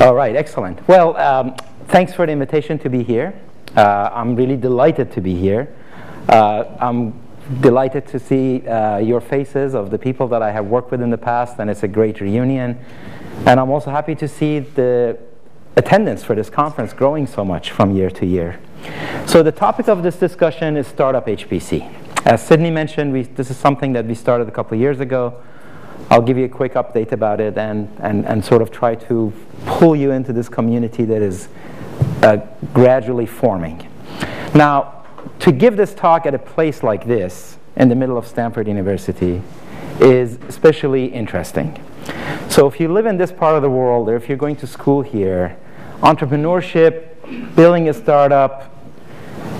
All right, excellent. Well, thanks for the invitation to be here. I'm really delighted to be here. I'm delighted to see your faces of the people that I have worked with in the past, and it's a great reunion. And I'm also happy to see the attendance for this conference growing so much from year to year. So the topic of this discussion is Startup HPC. As Sydney mentioned, this is something that we started a couple of years ago. I'll give you a quick update about it and sort of try to pull you into this community that is gradually forming. Now, to give this talk at a place like this, in the middle of Stanford University, is especially interesting. So if you live in this part of the world, or if you're going to school here, entrepreneurship, building a startup,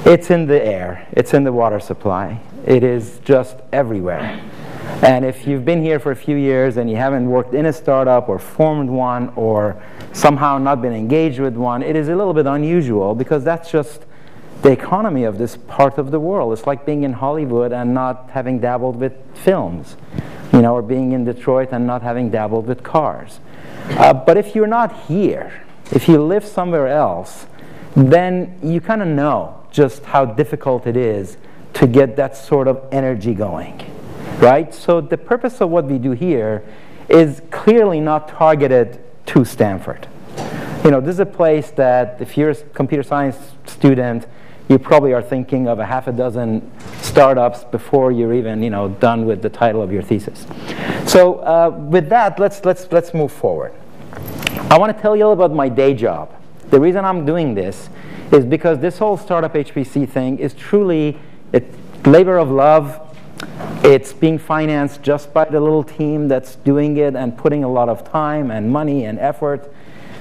it's in the air, it's in the water supply. It is just everywhere. And if you've been here for a few years and you haven't worked in a startup or formed one or somehow not been engaged with one, it is a little bit unusual because that's just the economy of this part of the world. It's like being in Hollywood and not having dabbled with films, you know, or being in Detroit and not having dabbled with cars. But if you're not here, if you live somewhere else, then you kind of know just how difficult it is to get that sort of energy going. Right? So the purpose of what we do here is clearly not targeted to Stanford. You know, this is a place that if you're a computer science student, you probably are thinking of a half a dozen startups before you're even, you know, done with the title of your thesis. So with that, let's move forward. I want to tell you a little about my day job. The reason I'm doing this is because this whole Startup HPC thing is truly a labor of love. It's being financed just by the little team that's doing it and putting a lot of time and money and effort.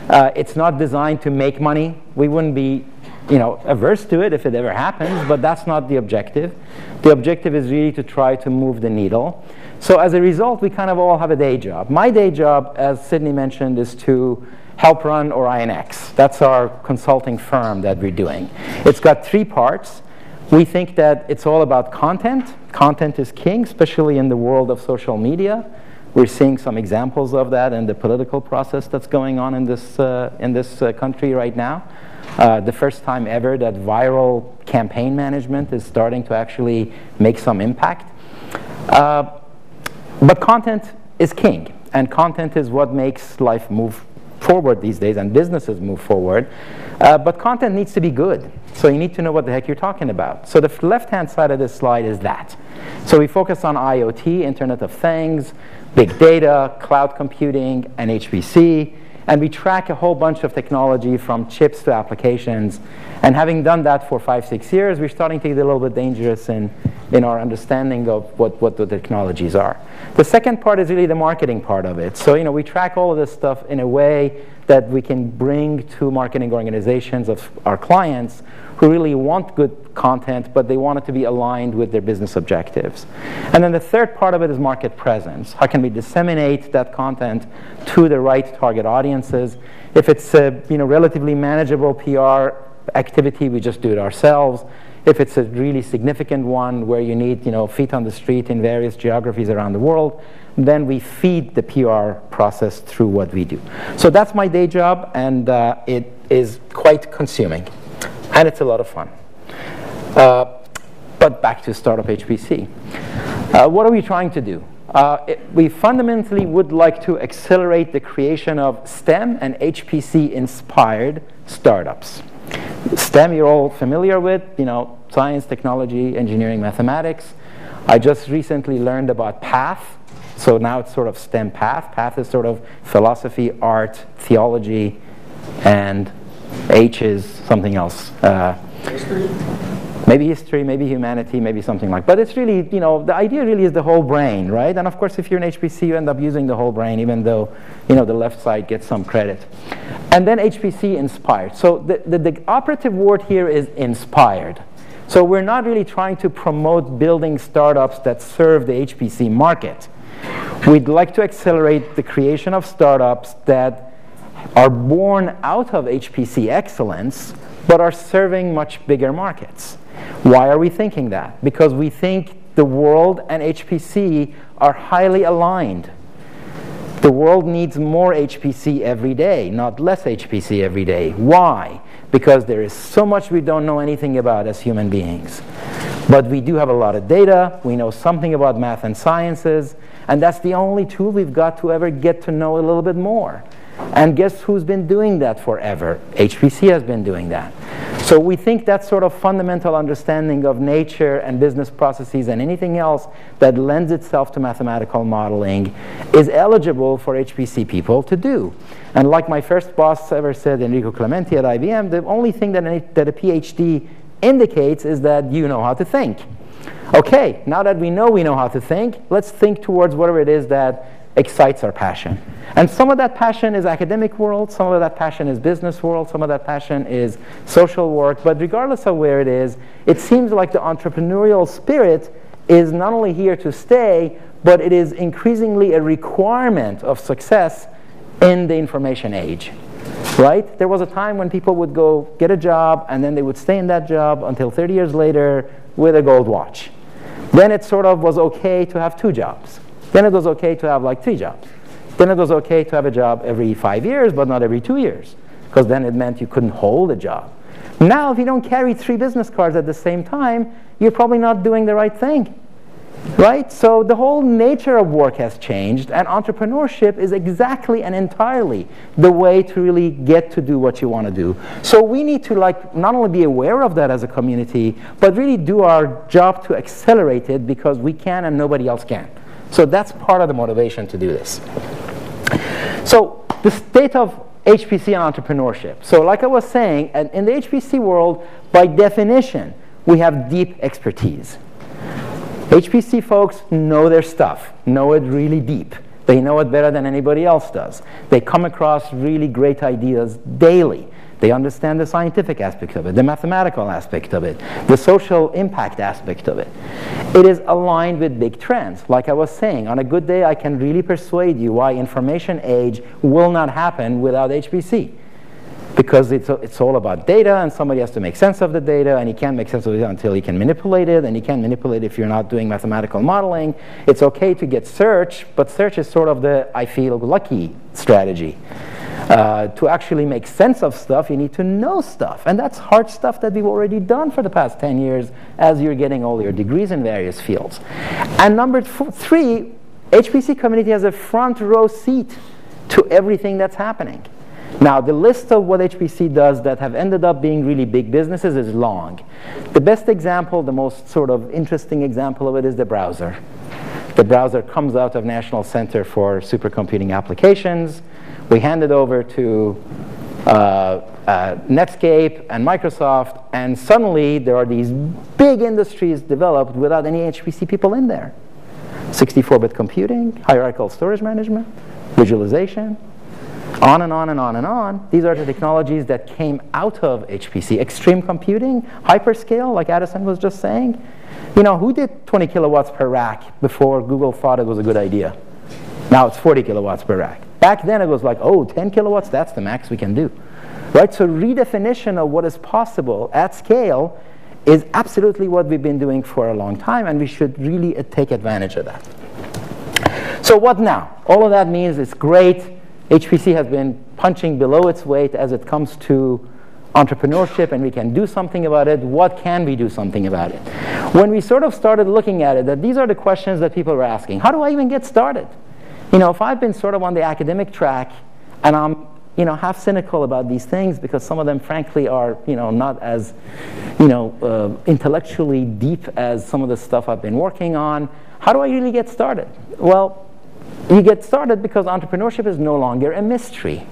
It's not designed to make money. We wouldn't be, you know, averse to it if it ever happens, but that's not the objective. The objective is really to try to move the needle. So as a result, we kind of all have a day job. My day job, as Sydney mentioned, is to help run OrionX. That's our consulting firm that we're doing. It's got three parts. We think that it's all about content. Content is king, especially in the world of social media. We're seeing some examples of that in the political process that's going on in this country right now. The first time ever that viral campaign management is starting to actually make some impact. But content is king, and content is what makes life move forward these days and businesses move forward. But content needs to be good. So you need to know what the heck you're talking about. So the left-hand side of this slide is that. So we focus on IoT, Internet of Things, big data, cloud computing, and HPC. And we track a whole bunch of technology from chips to applications. And having done that for 5-6 years, we're starting to get a little bit dangerous in our understanding of what the technologies are. The second part is really the marketing part of it. So, you know, we track all of this stuff in a way that we can bring to marketing organizations of our clients who really want good content, but they want it to be aligned with their business objectives. And then the third part of it is market presence. How can we disseminate that content to the right target audiences? If it's a, you know, relatively manageable PR activity, we just do it ourselves. If it's a really significant one where you need, you know, feet on the street in various geographies around the world, then we feed the PR process through what we do. So that's my day job, and it is quite consuming. And it's a lot of fun. But back to Startup HPC. What are we trying to do? We fundamentally would like to accelerate the creation of STEM and HPC-inspired startups. STEM you're all familiar with, you know, science, technology, engineering, mathematics. I just recently learned about PATH. So now it's sort of STEM PATH. PATH is sort of philosophy, art, theology, and H is something else. History? Maybe history, maybe humanity, maybe something like that. But it's really, you know, the idea really is the whole brain, right? And of course, if you're an HPC, you end up using the whole brain, even though, you know, the left side gets some credit. And then HPC inspired. So the operative word here is inspired. So we're not really trying to promote building startups that serve the HPC market. We'd like to accelerate the creation of startups that are born out of HPC excellence, but are serving much bigger markets. Why are we thinking that? Because we think the world and HPC are highly aligned. The world needs more HPC every day, not less HPC every day. Why? Because there is so much we don't know anything about as human beings. But we do have a lot of data. We know something about math and sciences. And that's the only tool we've got to ever get to know a little bit more. And guess who's been doing that forever? HPC has been doing that. So we think that sort of fundamental understanding of nature and business processes and anything else that lends itself to mathematical modeling is eligible for HPC people to do. And like my first boss ever said, Enrico Clementi at IBM, the only thing that a PhD indicates is that you know how to think. Okay, now that we know how to think, let's think towards whatever it is that excites our passion. And some of that passion is academic world, some of that passion is business world, some of that passion is social work, but regardless of where it is, it seems like the entrepreneurial spirit is not only here to stay, but it is increasingly a requirement of success in the information age. Right? There was a time when people would go get a job and then they would stay in that job until 30 years later with a gold watch. Then it sort of was okay to have 2 jobs. Then it was okay to have like 3 jobs. Then it was okay to have a job every 5 years, but not every 2 years, because then it meant you couldn't hold a job. Now, if you don't carry 3 business cards at the same time, you're probably not doing the right thing. Right? So the whole nature of work has changed, and entrepreneurship is exactly and entirely the way to really get to do what you want to do. So we need to not only be aware of that as a community, but really do our job to accelerate it, because we can and nobody else can. So that's part of the motivation to do this. So the state of HPC and entrepreneurship. So like I was saying, in the HPC world, by definition, we have deep expertise. HPC folks know their stuff, know it really deep. They know it better than anybody else does. They come across really great ideas daily. They understand the scientific aspect of it, the mathematical aspect of it, the social impact aspect of it. It is aligned with big trends. Like I was saying, on a good day, I can really persuade you why information age will not happen without HPC. Because it's all about data, and somebody has to make sense of the data, and you can't make sense of it until you can manipulate it, and you can't manipulate it if you're not doing mathematical modeling. It's okay to get search, but search is sort of the I feel lucky strategy. To actually make sense of stuff, you need to know stuff, and that's hard stuff that we've already done for the past 10 years as you're getting all your degrees in various fields. And number 3, HPC community has a front row seat to everything that's happening. Now, the list of what HPC does that have ended up being really big businesses is long. The best example, the most sort of interesting example of it is the browser. The browser comes out of National Center for Supercomputing Applications. We hand it over to Netscape and Microsoft, and suddenly there are these big industries developed without any HPC people in there. 64-bit computing, hierarchical storage management, visualization, on and on and on and on. These are the technologies that came out of HPC. Extreme computing, hyperscale, like Addison was just saying. You know, who did 20 kilowatts per rack before Google thought it was a good idea? Now it's 40 kilowatts per rack. Back then it was like, oh, 10 kilowatts, that's the max we can do. Right? So redefinition of what is possible at scale is absolutely what we've been doing for a long time, and we should really take advantage of that. So what now? All of that means it's great. HPC has been punching below its weight as it comes to entrepreneurship, and we can do something about it. What can we do something about it? When we sort of started looking at it, that these are the questions that people were asking. How do I even get started? You know, if I've been sort of on the academic track and I'm, you know, half cynical about these things because some of them, frankly, are, you know, not as, you know, intellectually deep as some of the stuff I've been working on, how do I really get started? Well, you get started because entrepreneurship is no longer a mystery.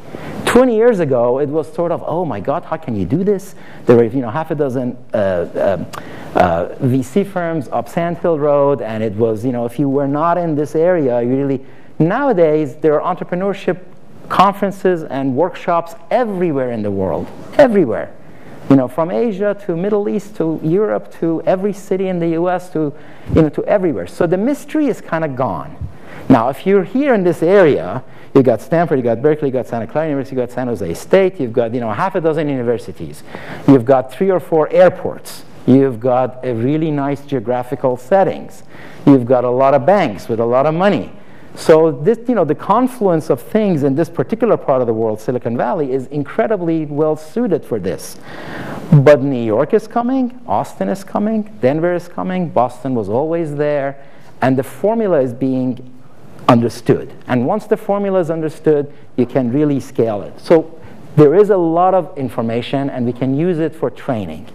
20 years ago, it was sort of, oh my God, how can you do this? There were, you know, half a dozen VC firms up Sand Hill Road, and it was, you know, if you were not in this area, you really. Nowadays, there are entrepreneurship conferences and workshops everywhere in the world, everywhere. You know, from Asia to Middle East to Europe to every city in the U.S. to, you know, to everywhere. So the mystery is kind of gone. Now, if you're here in this area, you've got Stanford, you've got Berkeley, you've got Santa Clara University, you've got San Jose State, you've got, you know, half a dozen universities. You've got 3 or 4 airports. You've got a really nice geographical settings. You've got a lot of banks with a lot of money. So this, the confluence of things in this particular part of the world, Silicon Valley, is incredibly well suited for this. But New York is coming, Austin is coming, Denver is coming, Boston was always there, and the formula is being understood. And once the formula is understood, you can really scale it. So there is a lot of information, and we can use it for training.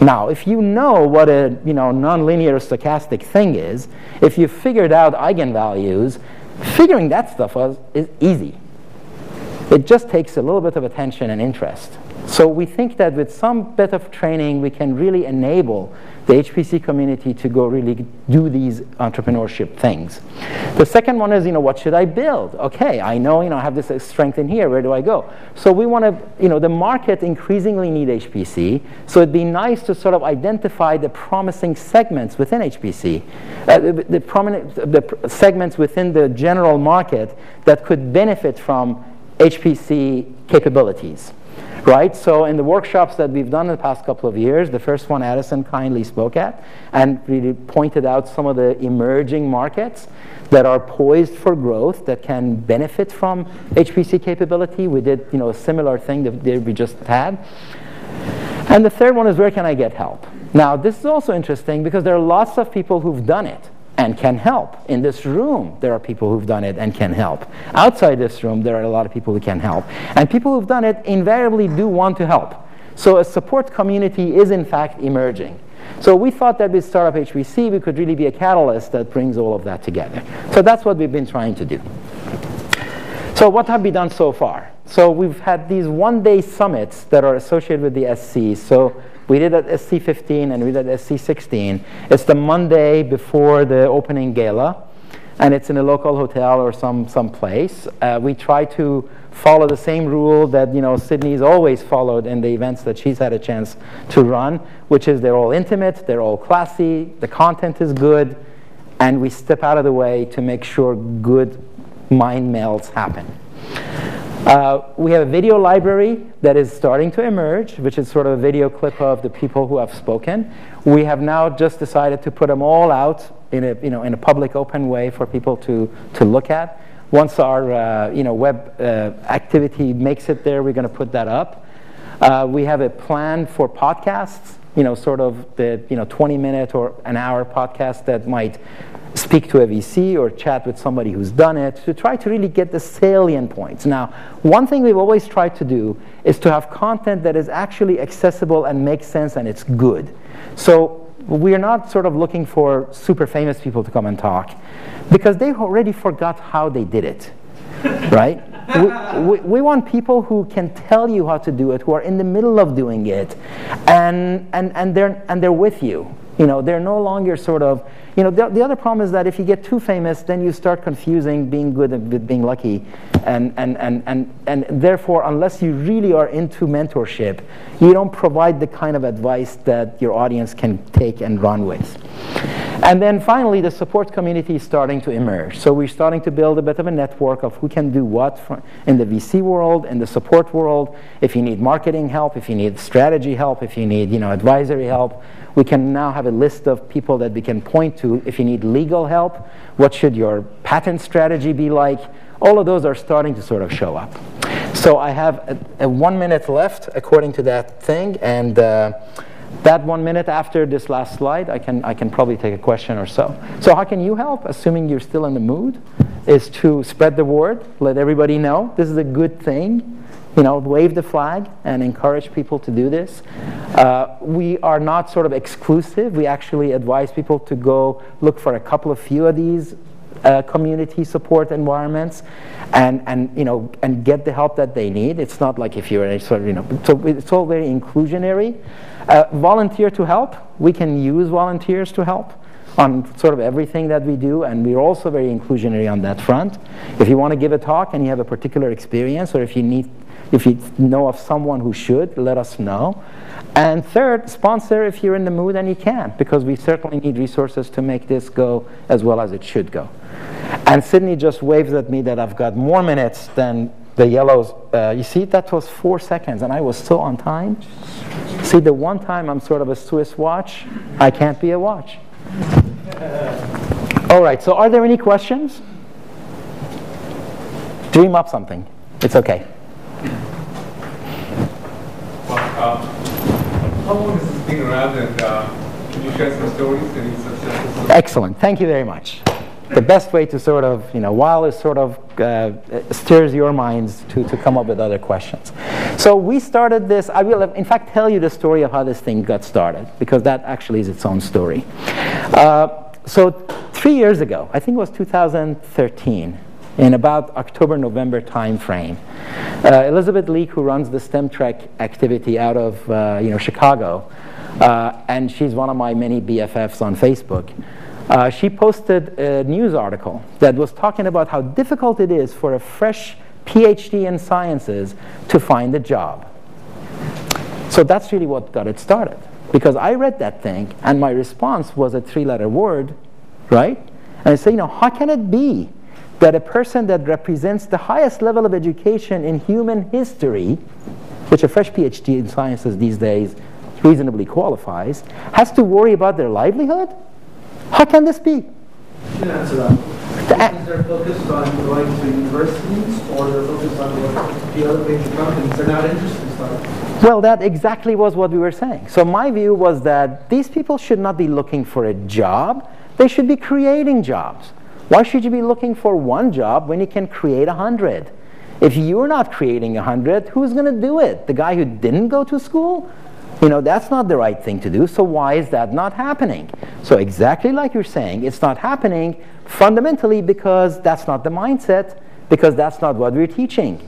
Now, if you know what a nonlinear stochastic thing is, if you figured out eigenvalues, figuring that stuff out is easy. It just takes a little bit of attention and interest. So we think that with some bit of training, we can really enable the HPC community to go really do these entrepreneurship things. The second one is, what should I build? Okay, I know, I have this strength in here. Where do I go? So we want to, the market increasingly need HPC. So it'd be nice to sort of identify the promising segments within HPC, the segments within the general market that could benefit from HPC capabilities. Right? So in the workshops that we've done in the past couple of years, the first one Addison kindly spoke at and really pointed out some of the emerging markets that are poised for growth that can benefit from HPC capability. We did a similar thing that we just had. And the third one is, where can I get help? Now, this is also interesting because there are lots of people who've done it and can help. In this room, there are people who've done it and can help. Outside this room, there are a lot of people who can help. And people who've done it invariably do want to help. So a support community is, in fact, emerging. So we thought that with StartupHPC, we could really be a catalyst that brings all of that together. So that's what we've been trying to do. So what have we done so far? So we've had these one-day summits that are associated with the SC. So we did at SC15 and we did at SC16. It's the Monday before the opening gala, and it's in a local hotel or some place. We try to follow the same rule that Sydney's always followed in the events that she's had a chance to run, which is they're all intimate, they're all classy, the content is good, and we step out of the way to make sure good mind melds happen. We have a video library that is starting to emerge, which is sort of a video clip of the people who have spoken. We have now just decided to put them all out in a public, open way for people to look at. Once our web activity makes it there, we're going to put that up. We have a plan for podcasts, sort of the 20-minute or an hour podcast that might speak to a VC or chat with somebody who's done it, to try to really get the salient points. Now, one thing we've always tried to do is to have content that is actually accessible and makes sense and it's good. So we're not sort of looking for super famous people to come and talk, because they already forgot how they did it, right? We want people who can tell you how to do it, who are in the middle of doing it, and they're with you. They're no longer sort of, the other problem is that if you get too famous, then you start confusing being good with being lucky. And therefore, unless you really are into mentorship, you don't provide the kind of advice that your audience can take and run with. And then finally, the support community is starting to emerge. So we're starting to build a bit of a network of who can do what in the VC world, in the support world. If you need marketing help, if you need strategy help, if you need advisory help, we can now have a list of people that we can point to. If you need legal help, what should your patent strategy be like? All of those are starting to sort of show up. So I have a 1 minute left according to that thing, and that 1 minute after this last slide, I can probably take a question or so. So how can you help, assuming you're still in the mood, is to spread the word, let everybody know this is a good thing. Wave the flag and encourage people to do this. We are not sort of exclusive. We actually advise people to go look for a few of these community support environments and get the help that they need. It's not like if you're in a sort of, so it's all very inclusionary. Volunteer to help. We can use volunteers to help on sort of everything that we do, and we're also very inclusionary on that front. If you want to give a talk and you have a particular experience, or if you know of someone who should, let us know. And third, sponsor if you're in the mood and you can, because we certainly need resources to make this go as well as it should go. And Sydney just waves at me that I've got more minutes than the yellows. You see, that was 4 seconds, and I was so on time. See, the one time I'm sort of a Swiss watch, I can't be a watch. All right, so are there any questions? Dream up something. It's okay. Well, how long has this been around, and can you share some stories, any successful stories? Excellent. Thank you very much. The best way to sort of, while it sort of stirs your minds to come up with other questions. So we started this. I will, in fact, tell you the story of how this thing got started, because that actually is its own story. So 3 years ago, I think it was 2013, in about October, November time frame, Elizabeth Leak, who runs the STEM Trek activity out of Chicago, and she's one of my many BFFs on Facebook, she posted a news article that was talking about how difficult it is for a fresh PhD in sciences to find a job. So that's really what got it started. Because I read that thing, and my response was a 3-letter word, right? And I say, how can it be that a person that represents the highest level of education in human history, which a fresh PhD in sciences these days reasonably qualifies, has to worry about their livelihood? How can this be? You can answer that. Is they're focused on going to universities, or they're focused on the other major companies? They're not interested in startups. Well, that exactly was what we were saying. So my view was that these people should not be looking for a job. They should be creating jobs. Why should you be looking for one job when you can create 100? If you're not creating 100, who's going to do it? The guy who didn't go to school? That's not the right thing to do. So why is that not happening? So exactly like you're saying, it's not happening fundamentally because that's not the mindset, because that's not what we're teaching.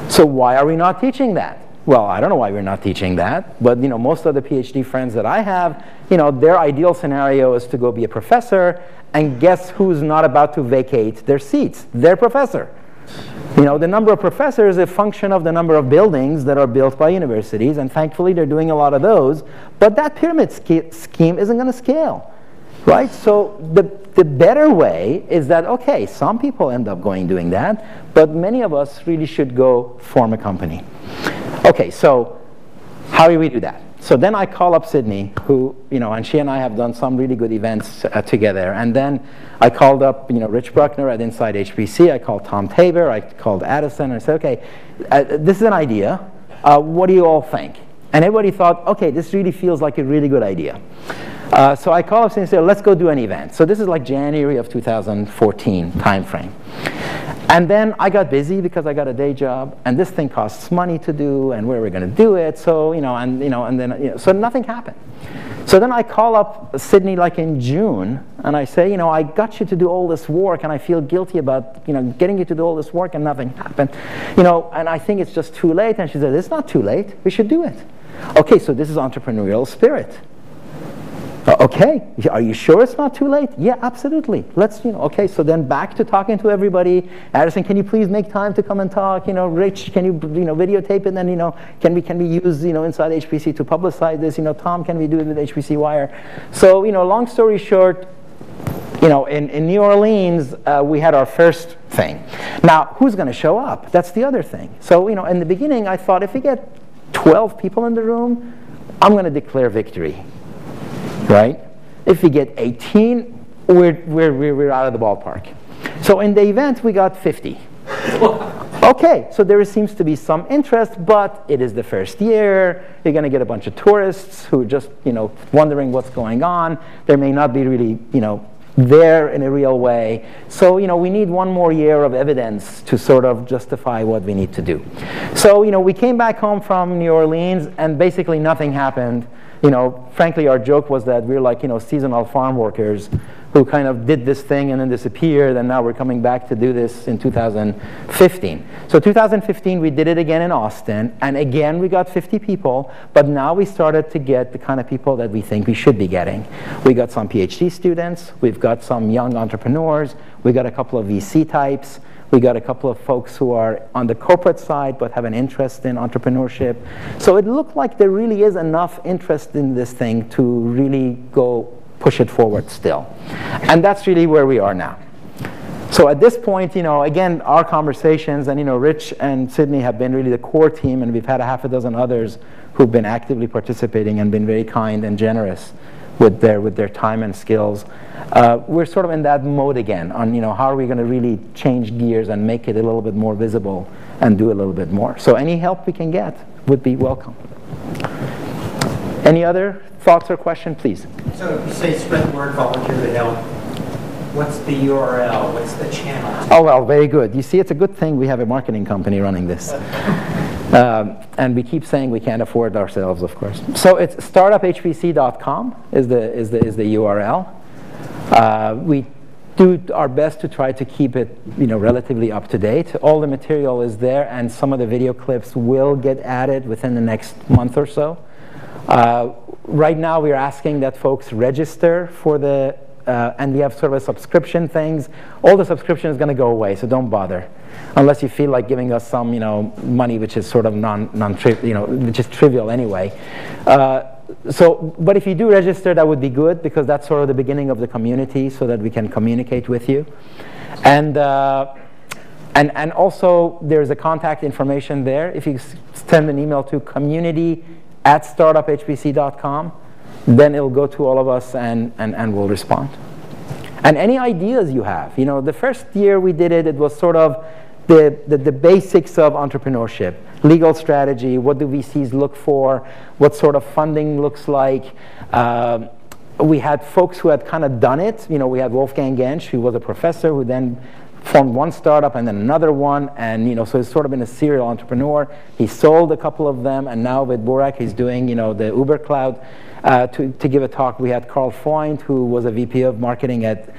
So why are we not teaching that? Well, I don't know why we're not teaching that, but most of the PhD friends that I have, their ideal scenario is to go be a professor, and guess who's not about to vacate their seats? Their professor. The number of professors is a function of the number of buildings that are built by universities, and thankfully they're doing a lot of those, but that pyramid scheme isn't going to scale, right? So the better way is that, okay, some people end up doing that, but many of us really should go form a company. Okay, so how do we do that? So then I call up Sydney, who, and she and I have done some really good events together. And then I called up, Rich Bruckner at insideHPC. I called Tom Tabor. I called Addison. And I said, okay, this is an idea. What do you all think? And everybody thought, okay, this really feels like a really good idea. So I called up Sydney and said, let's go do an event. So this is like January of 2014 timeframe. And then I got busy because I got a day job, and this thing costs money to do, and where are we going to do it? So so nothing happened. So then I call up Sydney like in June, and I say, I got you to do all this work, and I feel guilty about getting you to do all this work, and nothing happened. And I think it's just too late. And she said, it's not too late. We should do it. Okay, so this is entrepreneurial spirit. Okay, are you sure it's not too late? Yeah, absolutely. Let's, okay, so then back to talking to everybody. Addison, can you please make time to come and talk? Rich, can you, videotape it? And then, can we use, insideHPC to publicize this? Tom, can we do it with HPC Wire? So, long story short, in New Orleans, we had our first thing. Now, who's going to show up? That's the other thing. So, in the beginning, I thought if we get 12 people in the room, I'm going to declare victory. Right? If we get 18, we're out of the ballpark. So in the event, we got 50. Okay, so there seems to be some interest, but it is the first year. You're going to get a bunch of tourists who are just, wondering what's going on. There may not be really, there in a real way. So, we need one more year of evidence to sort of justify what we need to do. So, we came back home from New Orleans, and basically nothing happened. Frankly, our joke was that we're like, seasonal farm workers who kind of did this thing and then disappeared, and now we're coming back to do this in 2015. So 2015, we did it again in Austin, and again, we got 50 people, but now we started to get the kind of people that we think we should be getting. We got some PhD students, we've got some young entrepreneurs, we got a couple of VC types, we got a couple of folks who are on the corporate side but have an interest in entrepreneurship. So it looked like there really is enough interest in this thing to really go push it forward still. And that's really where we are now. So at this point, again, our conversations, and Rich and Sydney have been really the core team, and we've had a half a dozen others who've been actively participating and been very kind and generous with their time and skills. We're sort of in that mode again on, how are we going to really change gears and make it a little bit more visible and do a little bit more. So any help we can get would be welcome. Any other thoughts or questions, please? So you say spread the word, volunteer to help. What's the URL? What's the channel? Oh, well, very good. You see, it's a good thing we have a marketing company running this. And we keep saying we can't afford ourselves, of course. So it's startuphpc.com is the URL. We do our best to try to keep it, relatively up to date. All the material is there, and some of the video clips will get added within the next month or so. Right now, we're asking that folks register for the, and we have sort of a subscription things. All the subscription is going to go away, so don't bother, unless you feel like giving us some, money which is sort of which is trivial anyway. But if you do register, that would be good, because that's sort of the beginning of the community, so that we can communicate with you. And also, there's a contact information there. If you send an email to community@startuphpc.com, then it'll go to all of us, and we'll respond. And any ideas you have. The first year we did it, it was sort of the basics of entrepreneurship. Legal strategy, what do VCs look for, what sort of funding looks like. We had folks who had kind of done it. We had Wolfgang Gensch, who was a professor, who then formed one startup and then another one, and so he's sort of been a serial entrepreneur. He sold a couple of them, and now with Burak, he's doing the Uber Cloud. To give a talk, we had Carl Freund, who was a VP of marketing at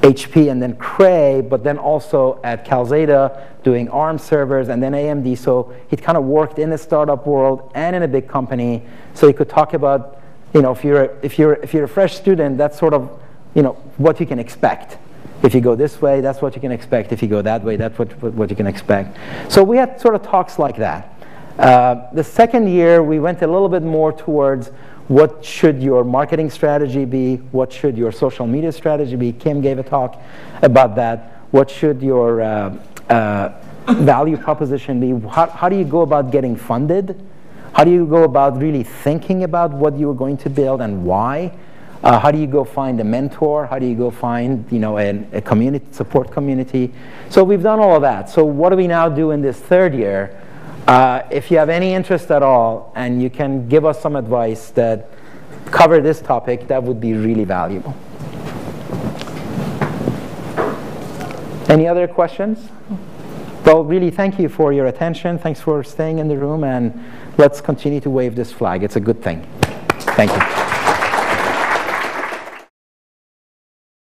HP and then Cray, but then also at Calzada doing ARM servers and then AMD. So he'd kind of worked in the startup world and in a big company. So he could talk about, if you're a fresh student, that's sort of, what you can expect. If you go this way, that's what you can expect. If you go that way, that's what you can expect. So we had sort of talks like that. The second year, we went a little bit more towards what should your marketing strategy be? What should your social media strategy be? Kim gave a talk about that. What should your value proposition be? How do you go about getting funded? How do you go about really thinking about what you're going to build and why? How do you go find a mentor? How do you go find a community, support community? So we've done all of that. So what do we now do in this third year? If you have any interest at all, and you can give us some advice that cover this topic, that would be really valuable. Any other questions? Well, really, thank you for your attention. Thanks for staying in the room, and let's continue to wave this flag. It's a good thing. Thank you.